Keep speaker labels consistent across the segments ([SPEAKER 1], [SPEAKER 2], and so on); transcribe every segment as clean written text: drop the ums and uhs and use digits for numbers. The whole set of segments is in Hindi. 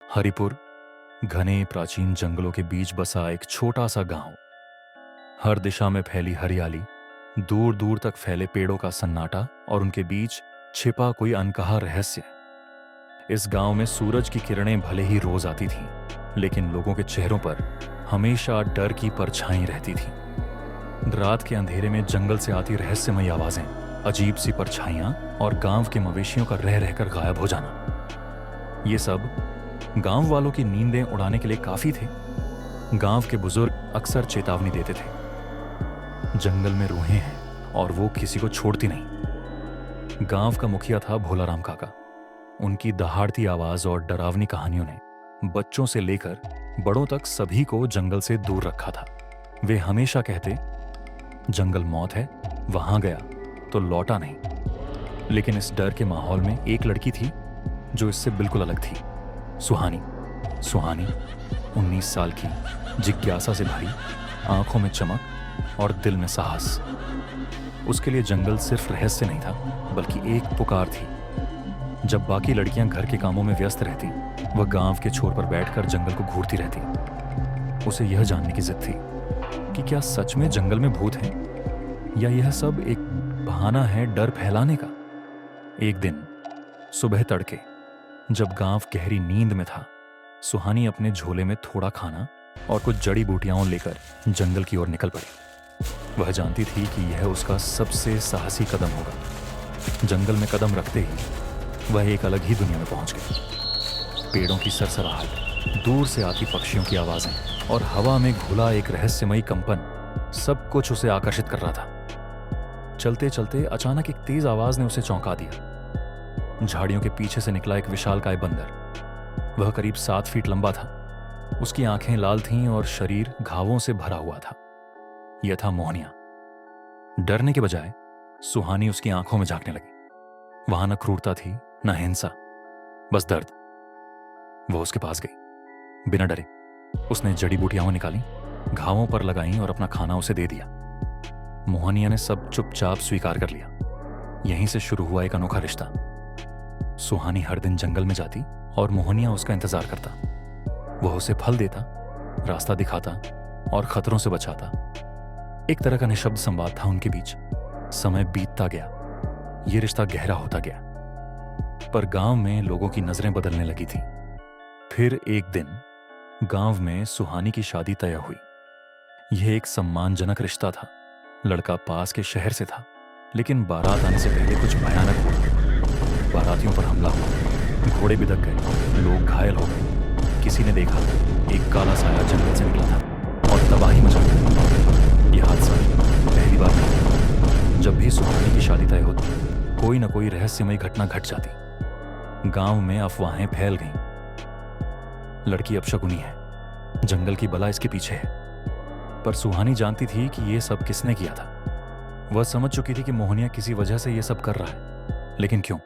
[SPEAKER 1] हरिपुर घने प्राचीन जंगलों के बीच बसा एक छोटा सा गांव। हर दिशा में फैली हरियाली, दूर दूर तक फैले पेड़ों का सन्नाटा और उनके बीच छिपा कोई अनकहा रहस्य। इस गांव में सूरज की किरणें भले ही रोज आती थीं, लेकिन लोगों के चेहरों पर हमेशा डर की परछाई रहती थी। रात के अंधेरे में जंगल से आती रहस्यमयी आवाजें, अजीब सी परछाइयां और गांव के मवेशियों का रह रहकर गायब हो जाना, ये सब गांव वालों की नींदें उड़ाने के लिए काफी थे। गांव के बुजुर्ग अक्सर चेतावनी देते थे, जंगल में रूहें हैं और वो किसी को छोड़ती नहीं। गांव का मुखिया था भोलाराम काका। उनकी दहाड़ती आवाज और डरावनी कहानियों ने बच्चों से लेकर बड़ों तक सभी को जंगल से दूर रखा था। वे हमेशा कहते, जंगल मौत है, वहां गया तो लौटा नहीं। लेकिन इस डर के माहौल में एक लड़की थी जो इससे बिल्कुल अलग थी। सुहानी 19 साल की, जिज्ञासा से भरी, आंखों में चमक और दिल में साहस। उसके लिए जंगल सिर्फ रहस्य नहीं था, बल्कि एक पुकार थी। जब बाकी लड़कियां घर के कामों में व्यस्त रहती, वह गांव के छोर पर बैठकर जंगल को घूरती रहती। उसे यह जानने की जिद थी कि क्या सच में जंगल में भूत हैं, या यह सब एक बहाना है डर फैलाने का। एक दिन सुबह तड़के, जब गांव गहरी नींद में था, सुहानी अपने झोले में थोड़ा खाना और कुछ जड़ी बूटियां लेकर जंगल की ओर निकल पड़ी। वह जानती थी कि यह उसका सबसे साहसी कदम होगा। जंगल में कदम रखते ही वह एक अलग ही दुनिया में पहुंच गई। पेड़ों की सरसराहट, दूर से आती पक्षियों की आवाजें और हवा में घुला एक रहस्यमयी कंपन, सब कुछ उसे आकर्षित कर रहा था। चलते चलते अचानक एक तेज आवाज ने उसे चौंका दिया। झाड़ियों के पीछे से निकला एक विशालकाय बंदर। वह करीब 7 फीट लंबा था। उसकी आंखें लाल थीं और शरीर घावों से भरा हुआ था। यह था मोहनिया। डरने के बजाय सुहानी उसकी आंखों में झांकने लगी। वहां न क्रूरता थी, न हिंसा, बस दर्द। वह उसके पास गई। बिना डरे उसने जड़ी बूटियां निकाली, घावों पर लगाई और अपना खाना उसे दे दिया। मोहनिया ने सब चुपचाप स्वीकार कर लिया। यहीं से शुरू हुआ एक अनोखा रिश्ता। सुहानी हर दिन जंगल में जाती और मोहनिया उसका इंतजार करता। वह उसे फल देता, रास्ता दिखाता और खतरों से बचाता। एक तरह का निशब्द संवाद था उनके बीच। समय बीतता गया, यह रिश्ता गहरा होता गया। पर गांव में लोगों की नजरें बदलने लगी थी। फिर एक दिन गांव में सुहानी की शादी तय हुई। यह एक सम्मानजनक रिश्ता था। लड़का पास के शहर से था, लेकिन बारात आने से पहले कुछ भयानक हुआ। बारातियों पर हमला हुआ, घोड़े बिदक गए, लोग घायल हो गए। किसी ने देखा एक काला साया जंगल से निकला था और तबाही मचा दी। यह हादसा पहली बार नहीं। जब भी सुहानी की शादी तय होती, कोई न कोई रहस्यमयी घटना घट जाती। गांव में अफवाहें फैल गईं। लड़की अपशकुनी है, जंगल की बला इसके पीछे है। पर सुहानी जानती थी कि यह सब किसने किया था। वह समझ चुकी थी कि मोहनिया किसी वजह से यह सब कर रहा है, लेकिन क्यों?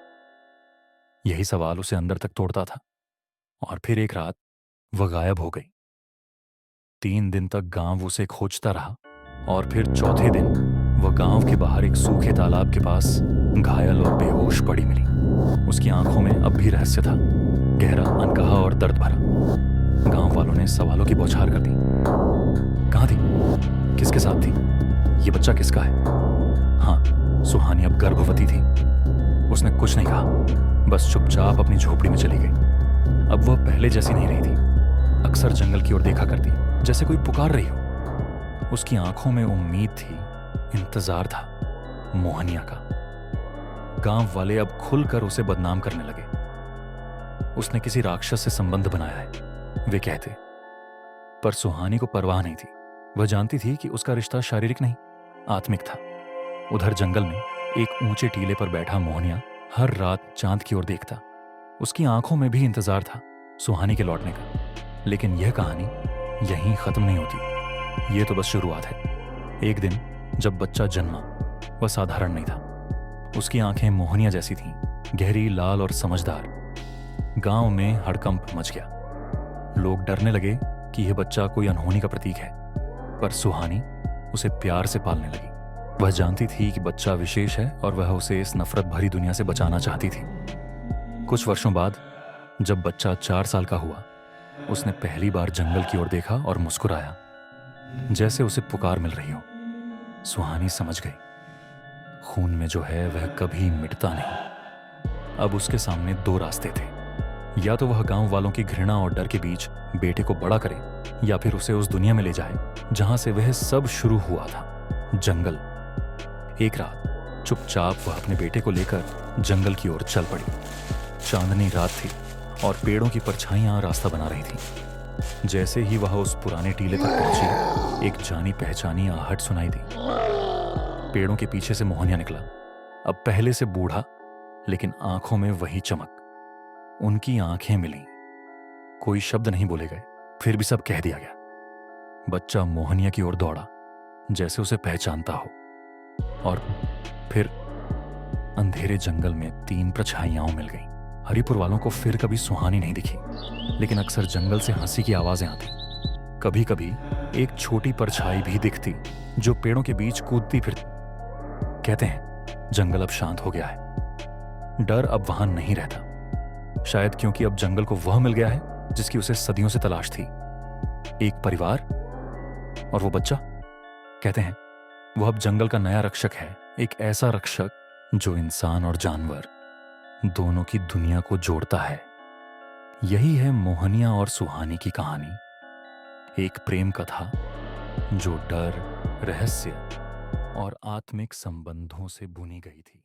[SPEAKER 1] यही सवाल उसे अंदर तक तोड़ता था। और फिर एक रात वह गायब हो गई। 3 दिन तक गांव उसे खोजता रहा और फिर चौथे दिन वह गांव के बाहर एक सूखे तालाब के पास घायल और बेहोश पड़ी मिली। उसकी आंखों में अब भी रहस्य था, गहरा, अनकहा और दर्द भरा। गांव वालों ने सवालों की बौछार कर दी। कहाँ थी? किसके साथ थी? ये बच्चा किसका है? हाँ, सुहानी अब गर्भवती थी। उसने कुछ नहीं कहा, बस चुपचाप अपनी झोपड़ी में चली गई। अब वह पहले जैसी नहीं रही थी। अक्सर जंगल की ओर देखा करती, जैसे कोई पुकार रही हो। उसकी आंखों में उम्मीद थी, इंतजार था, मोहनिया का। गांव वाले अब खुलकर उसे बदनाम करने लगे। उसने किसी राक्षस से संबंध बनाया है, वे कहते। पर सुहानी को परवाह नहीं थी। वह जानती थी कि उसका रिश्ता शारीरिक नहीं, आत्मिक था। उधर जंगल में एक ऊंचे टीले पर बैठा मोहनिया हर रात चांद की ओर देखता। उसकी आंखों में भी इंतजार था सुहानी के लौटने का। लेकिन यह कहानी यहीं खत्म नहीं होती। यह तो बस शुरुआत है। एक दिन जब बच्चा जन्मा, वह साधारण नहीं था। उसकी आंखें मोहनिया जैसी थीं, गहरी, लाल और समझदार। गांव में हड़कंप मच गया। लोग डरने लगे कि यह बच्चा कोई अनहोनी का प्रतीक है। पर सुहानी उसे प्यार से पालने लगी। वह जानती थी कि बच्चा विशेष है और वह उसे इस नफरत भरी दुनिया से बचाना चाहती थी। कुछ वर्षों बाद जब बच्चा 4 साल का हुआ, उसने पहली बार जंगल की ओर देखा और मुस्कुराया, जैसे उसे पुकार मिल रही हो। सुहानी समझ गई, खून में जो है वह कभी मिटता नहीं। अब उसके सामने दो रास्ते थे, या तो वह गांव वालों की घृणा और डर के बीच बेटे को बड़ा करे, या फिर उसे उस दुनिया में ले जाए जहां से वह सब शुरू हुआ था, जंगल। एक रात चुपचाप वह अपने बेटे को लेकर जंगल की ओर चल पड़ी। चांदनी रात थी और पेड़ों की परछाइयां रास्ता बना रही थी। जैसे ही वह उस पुराने टीले तक पहुंची, एक जानी पहचानी आहट सुनाई दी। पेड़ों के पीछे से मोहनिया निकला, अब पहले से बूढ़ा, लेकिन आंखों में वही चमक। उनकी आंखें मिली, कोई शब्द नहीं बोले गए, फिर भी सब कह दिया गया। बच्चा मोहनिया की ओर दौड़ा, जैसे उसे पहचानता हो, और फिर अंधेरे जंगल में तीन परछाइयां मिल गईं। हरिपुर वालों को फिर कभी सुहानी नहीं दिखी, लेकिन अक्सर जंगल से हंसी की आवाजें आती। कभी कभी एक छोटी परछाई भी दिखती जो पेड़ों के बीच कूदती फिरती। कहते हैं जंगल अब शांत हो गया है, डर अब वहां नहीं रहता। शायद क्योंकि अब जंगल को वह मिल गया है जिसकी उसे सदियों से तलाश थी, एक परिवार। और वो बच्चा, कहते हैं वो अब जंगल का नया रक्षक है, एक ऐसा रक्षक जो इंसान और जानवर दोनों की दुनिया को जोड़ता है। यही है मोहनिया और सुहानी की कहानी, एक प्रेम कथा जो डर, रहस्य और आत्मिक संबंधों से बुनी गई थी।